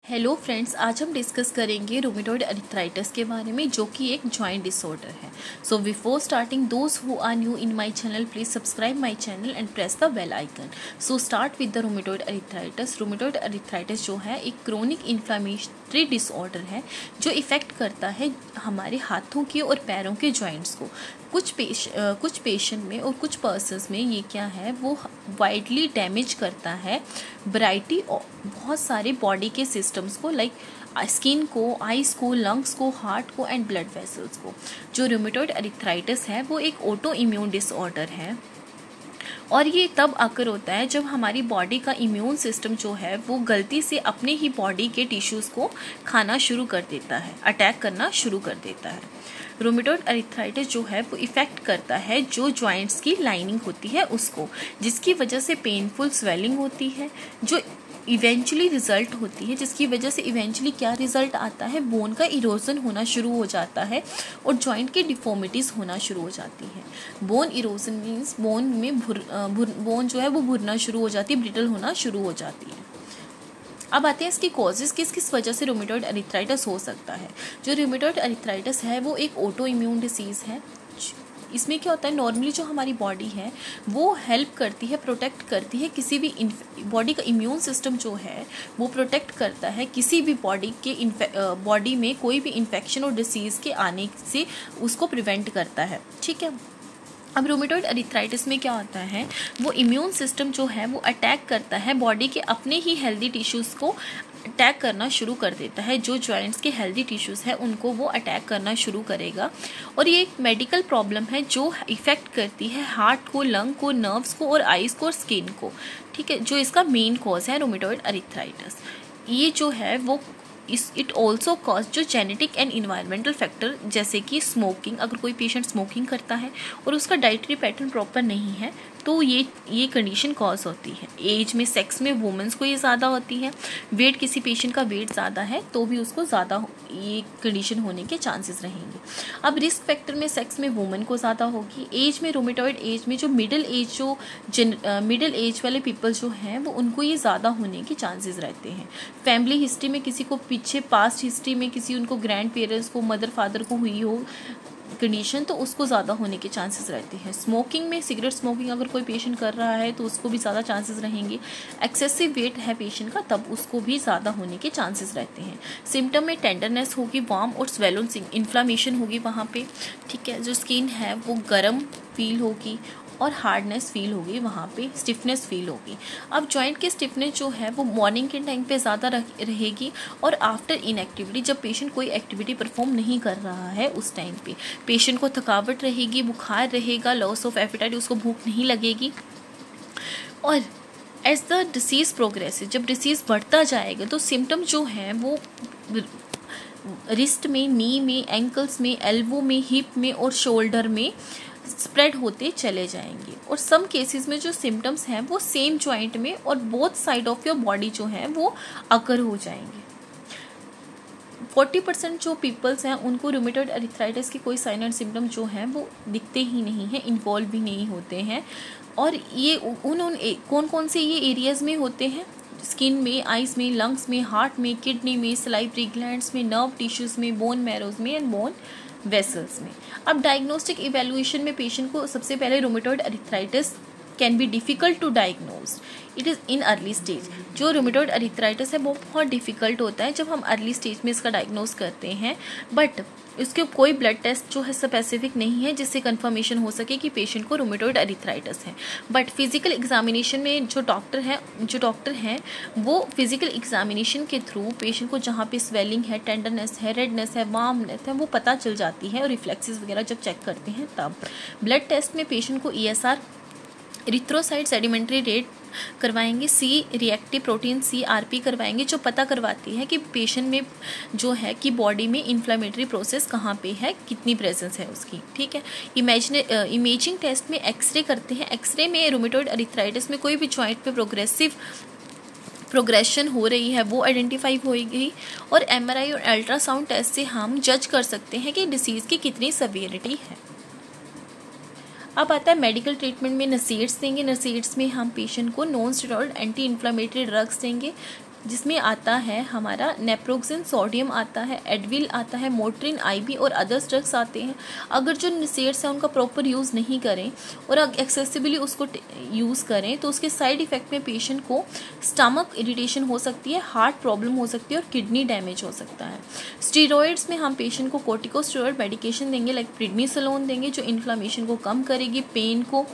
Hello friends, आज हम discuss करेंगे रूमेटॉइड अर्थराइटिस के बारे में, जो कि एक जॉइंट डिसऑर्डर है। So before starting, those who are new in my channel, please subscribe my channel and press the bell icon. So start with the rheumatoid arthritis. Rheumatoid arthritis जो है एक क्रोनिक इन्फ्लेमेटरी डिसऑर्डर है जो effect करता है हमारे हाथों के और पैरों के जॉइंट्स को। कुछ पेशेंट में और कुछ पर्सन्स में ये क्या है, वो वाइडली डैमेज करता है वैरायटी बहुत सारे बॉडी के सिस्टम्स को, लाइक स्किन को, आइज़ को, लंग्स को, हार्ट को एंड ब्लड वेसल्स को। जो रूमेटॉइड अर्थराइटिस है वो एक ऑटो इम्यून डिसऑर्डर है और ये तब अकर होता है जब हमारी बॉडी का इम्यून सिस्टम जो है वो गलती से अपने ही बॉडी के टिश्यूज़ को खाना शुरू कर देता है, अटैक करना शुरू कर देता है। रूमेटॉइड अर्थराइटिस जो है वो इफ़ेक्ट करता है जो जॉइंट्स की लाइनिंग होती है उसको, जिसकी वजह से पेनफुल स्वेलिंग होती है, जो इवेंचुअली रिजल्ट होती है, जिसकी वजह से इवेंचुअली क्या रिजल्ट आता है, बोन का इरोजन होना शुरू हो जाता है और जॉइंट की डिफॉर्मिटीज़ होना शुरू हो जाती है। बोन इरोजन मीन्स बोन में बोन जो है वो भुरना शुरू हो जाती है, ब्रिटल होना शुरू हो जाती है। अब आते हैं इसकी कॉजेज़, किस वजह से रूमेटॉइड अर्थराइटिस हो सकता है। जो रूमेटॉइड अर्थराइटिस है वो एक ऑटो इम्यून डिसीज़ है। इसमें क्या होता है, नॉर्मली जो हमारी बॉडी है वो हेल्प करती है, प्रोटेक्ट करती है किसी भी बॉडी का इम्यून सिस्टम जो है वो प्रोटेक्ट करता है किसी भी बॉडी में कोई भी इन्फेक्शन और डिसीज़ के आने से उसको प्रिवेंट करता है। ठीक है। अब रूमेटॉइड अर्थराइटिस में क्या होता है, वो इम्यून सिस्टम जो है वो अटैक करता है बॉडी के अपने ही हेल्दी टिश्यूज़ को, अटैक करना शुरू कर देता है। जो जॉइंट्स के हेल्दी टिश्यूज़ है उनको वो अटैक करना शुरू करेगा और ये एक मेडिकल प्रॉब्लम है जो इफ़ेक्ट करती है हार्ट को, लंग को, नर्व्स को और आइज़ को और स्किन को। ठीक है, जो इसका मेन कॉज है रूमेटॉइड अर्थराइटिस। ये जो है वो इट ऑल्सो कॉज जो जेनेटिक एंड इन्वायरमेंटल फैक्टर, जैसे कि स्मोकिंग, अगर कोई पेशेंट स्मोकिंग करता है और उसका डाइटरी पैटर्न प्रॉपर नहीं है तो ये कंडीशन कॉज होती है। एज में, सेक्स में वुमेंस को ये ज़्यादा होती है। वेट, किसी पेशेंट का वेट ज़्यादा है तो भी उसको ज़्यादा ये कंडीशन होने के चांसेस रहेंगे। अब रिस्क फैक्टर में सेक्स में वुमेन को ज़्यादा होगी। एज में, रूमेटॉइड एज में जो मिडिल एज वाले पीपल जो हैं वो उनको ये ज़्यादा होने के चांसेस रहते हैं। फैमिली हिस्ट्री में किसी को पीछे पास्ट हिस्ट्री में किसी उनको ग्रैंड पेरेंट्स को, मदर फादर को हुई हो कंडीशन तो उसको ज़्यादा होने के चांसेस रहते हैं। स्मोकिंग में, सिगरेट स्मोकिंग अगर कोई पेशेंट कर रहा है तो उसको भी ज़्यादा चांसेस रहेंगे। एक्सेसिव वेट है पेशेंट का तब उसको भी ज़्यादा होने के चांसेस रहते हैं। सिम्टम में टेंडरनेस होगी, वार्म और स्वेलन इन्फ्लामेशन होगी वहाँ पे। ठीक है, जो स्किन है वो गर्म फील होगी और हार्डनेस फील होगी, वहाँ पे स्टिफनेस फील होगी। अब जॉइंट की स्टिफनेस जो है वो मॉर्निंग के टाइम पे ज़्यादा रहेगी और आफ्टर इनएक्टिविटी, जब पेशेंट कोई एक्टिविटी परफॉर्म नहीं कर रहा है उस टाइम पे पेशेंट को थकावट रहेगी, बुखार रहेगा, लॉस ऑफ एपेटाइट, उसको भूख नहीं लगेगी। और एज द डिसीज़ प्रोग्रेस, जब डिसीज़ बढ़ता जाएगा तो सिम्टम जो हैं वो रिस्ट में, नी में, एंकल्स में, एल्बो में, हिप में और शोल्डर में स्प्रेड होते चले जाएंगे। और सम केसेस में जो सिम्टम्स हैं वो सेम जॉइंट में और both side of your body जो है वो अकर हो जाएंगे। 40% जो पीपल्स हैं उनको रूमेटॉइड अर्थराइटिस की कोई साइन एंड सिम्टम जो हैं वो दिखते ही नहीं हैं, इन्वॉल्व भी नहीं होते हैं। और ये कौन कौन से ये एरियाज़ में होते हैं, स्किन में, आइज़ में, लंग्स में, हार्ट में, किडनी में, सलाइवरी ग्लैंड्स में, नर्व टिश्यूज़ में, बोन मैरोज में एंड बोन वेसल्स में। अब डायग्नोस्टिक इवेल्युएशन में पेशेंट को सबसे पहले rheumatoid arthritis can be difficult to diagnose, it is in early stage. जो रूमेटॉइड अर्थराइटिस है वो बहुत डिफ़िकल्ट होता है जब हम अर्ली स्टेज में इसका डायग्नोज करते हैं, बट इसके कोई ब्लड टेस्ट जो है स्पेसिफिक नहीं है जिससे कंफर्मेशन हो सके कि पेशेंट को रूमेटॉइड अर्थराइटिस है। बट फिजिकल एग्जामिनेशन में जो डॉक्टर हैं वो फिजिकल एग्जामिनेशन के थ्रू पेशेंट को जहाँ पे स्वेलिंग है, टेंडरनेस है, रेडनेस है, वार्मनेस है, वो पता चल जाती है। और रिफ्लेक्सेस वगैरह जब चेक करते हैं तब ब्लड टेस्ट में पेशेंट को ESR, इरिथ्रोसाइट सेडिमेंट्री रेट करवाएंगे, सी रिएक्टिव प्रोटीन CRP करवाएंगे, जो पता करवाती है कि पेशेंट में जो है कि बॉडी में इन्फ्लेमेटरी प्रोसेस कहाँ पे है, कितनी प्रेजेंस है उसकी। ठीक है। इमेजिंग टेस्ट में एक्सरे करते हैं। एक्सरे में रूमेटॉइड अर्थराइटिस में कोई भी जॉइंट पे प्रोग्रेशन हो रही है वो आइडेंटिफाई होगी और MRI और अल्ट्रासाउंड टेस्ट से हम जज कर सकते हैं कि डिसीज़ की कितनी सवियरिटी है। अब आता है मेडिकल ट्रीटमेंट में नसीड्स देंगे। नसीड्स में हम पेशेंट को non steroid anti inflammatory drugs देंगे जिसमें आता है हमारा नेप्रोक्सिन सोडियम आता है, एडविल आता है, मोट्रिन आईबी और अदर्स ड्रग्स आते हैं। अगर जो निसेट्स हैं उनका प्रॉपर यूज़ नहीं करें और एक्सेसिबली उसको यूज़ करें तो उसके साइड इफ़ेक्ट में पेशेंट को स्टमक इरिटेशन हो सकती है, हार्ट प्रॉब्लम हो सकती है और किडनी डैमेज हो सकता है। स्टीरॉयड्स में हम पेशेंट को कॉर्टिकोस्टेरॉइड मेडिकेशन देंगे, लाइक प्रेडनिसोलोन देंगे, जो इन्फ्लामेशन को कम करेगी, पेन को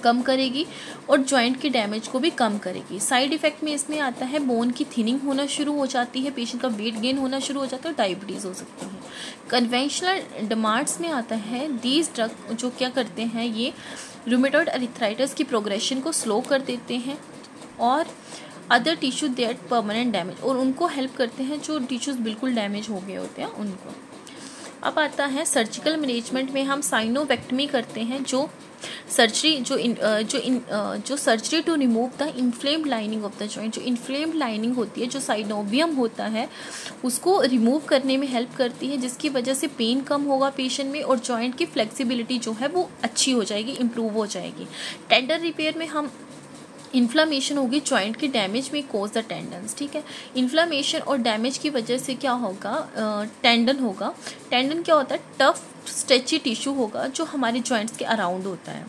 कम करेगी और जॉइंट के डैमेज को भी कम करेगी। साइड इफ़ेक्ट में इसमें आता है बोन की थिनिंग होना शुरू हो जाती है, पेशेंट का वेट गेन होना शुरू हो जाता है और डायबिटीज़ हो सकती है। कन्वेंशनल डमार्ट्स में आता है दीज ड्रग जो क्या करते हैं, ये रूमेटॉइड अरिथ्राइटिस की प्रोग्रेशन को स्लो कर देते हैं और other tissue that permanent damage, और उनको हेल्प करते हैं जो टिश्यूज़ बिल्कुल डैमेज हो गए होते हैं उनको। अब आता है सर्जिकल मैनेजमेंट में हम साइनोवेक्टमी करते हैं, जो सर्जरी जो surgery to remove the inflamed lining of the joint, जो इन्फ्लेम्ड लाइनिंग होती है, जो साइनोवियम होता है, उसको रिमूव करने में हेल्प करती है, जिसकी वजह से पेन कम होगा पेशेंट में और जॉइंट की फ्लेक्सिबिलिटी जो है वो अच्छी हो जाएगी, इम्प्रूव हो जाएगी। टेंडर रिपेयर में हम इन्फ्लामेशन होगी जॉइंट के डैमेज में कोज द टेंडन्स, ठीक है। इन्फ्लामेशन और डैमेज की वजह से क्या होगा, टेंडन होगा। टेंडन क्या होता है, टफ स्ट्रेची टिश्यू होगा जो हमारे जॉइंट्स के अराउंड होता है।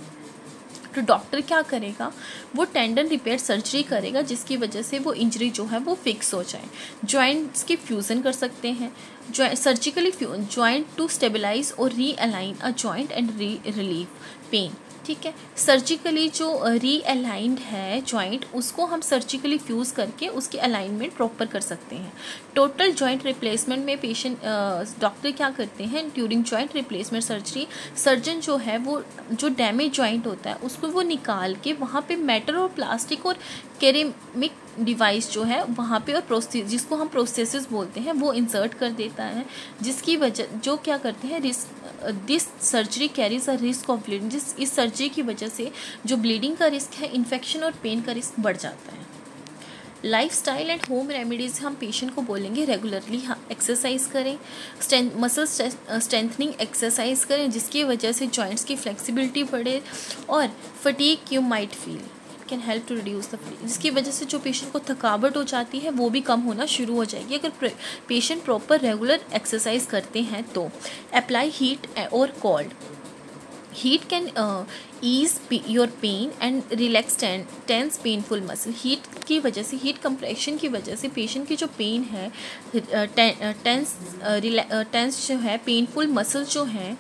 तो डॉक्टर क्या करेगा, वो टेंडन रिपेयर सर्जरी करेगा जिसकी वजह से वो इंजरी जो है वो फिक्स हो जाए। जॉइंट्स की फ्यूज़न कर सकते हैं सर्जिकली जॉइंट टू स्टेबलाइज और realign a joint and relieve pain, ठीक है। सर्जिकली जो रीअलाइंड है जॉइंट, उसको हम सर्जिकली फ्यूज़ करके उसकी अलाइनमेंट प्रॉपर कर सकते हैं। टोटल जॉइंट रिप्लेसमेंट में पेशेंट डॉक्टर क्या करते हैं, during joint replacement surgery surgeon जो है वो जो डैमेज जॉइंट होता है उसको वो निकाल के वहाँ पे मेटल और प्लास्टिक और केरेमिक डिवाइस जो है वहाँ पे और जिसको हम प्रोसेसेस बोलते हैं वो इंसर्ट कर देता है, जिसकी वजह जो क्या करते हैं this surgery carries a risk of bleeding, इस सर्जरी की वजह से जो ब्लीडिंग का रिस्क है, इन्फेक्शन और पेन का रिस्क बढ़ जाता है। लाइफस्टाइल एंड होम रेमेडीज़ हम पेशेंट को बोलेंगे रेगुलरली एक्सरसाइज करें, मसल स्ट्रेंथनिंग एक्सरसाइज करें जिसकी वजह से जॉइंट्स की फ्लेक्सिबिलिटी बढ़े, और fatigue you might feel can help to reduce the fatigue, जिसकी वजह से जो पेशेंट को थकावट हो जाती है वो भी कम होना शुरू हो जाएगी अगर पेशेंट प्रॉपर रेगुलर एक्सरसाइज करते हैं तो। अप्लाई हीट और cold, heat can ease your pain and relax tense painful muscle. Heat की वजह से, हीट कंप्रेशन की वजह से पेशेंट की जो पेन है, टेंस जो है, पेनफुल मसल जो हैं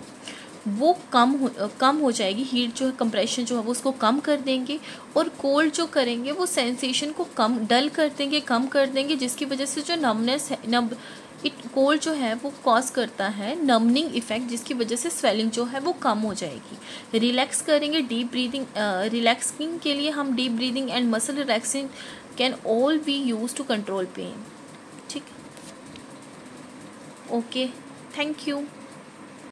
वो कम हो जाएगी। हीट जो है, कंप्रेशन जो है वो उसको कम कर देंगे, और कोल्ड जो करेंगे वो सेंसेशन को डल कर देंगे, कम कर देंगे, जिसकी वजह से जो नमनेस है, कोल्ड जो है वो कॉज करता है नमनिंग इफेक्ट, जिसकी वजह से स्वेलिंग जो है वो कम हो जाएगी। रिलैक्स करेंगे, डीप ब्रीदिंग, रिलैक्सिंग के लिए हम deep breathing and muscle relaxing can all be use to control pain, ठीक। Okay, thank you.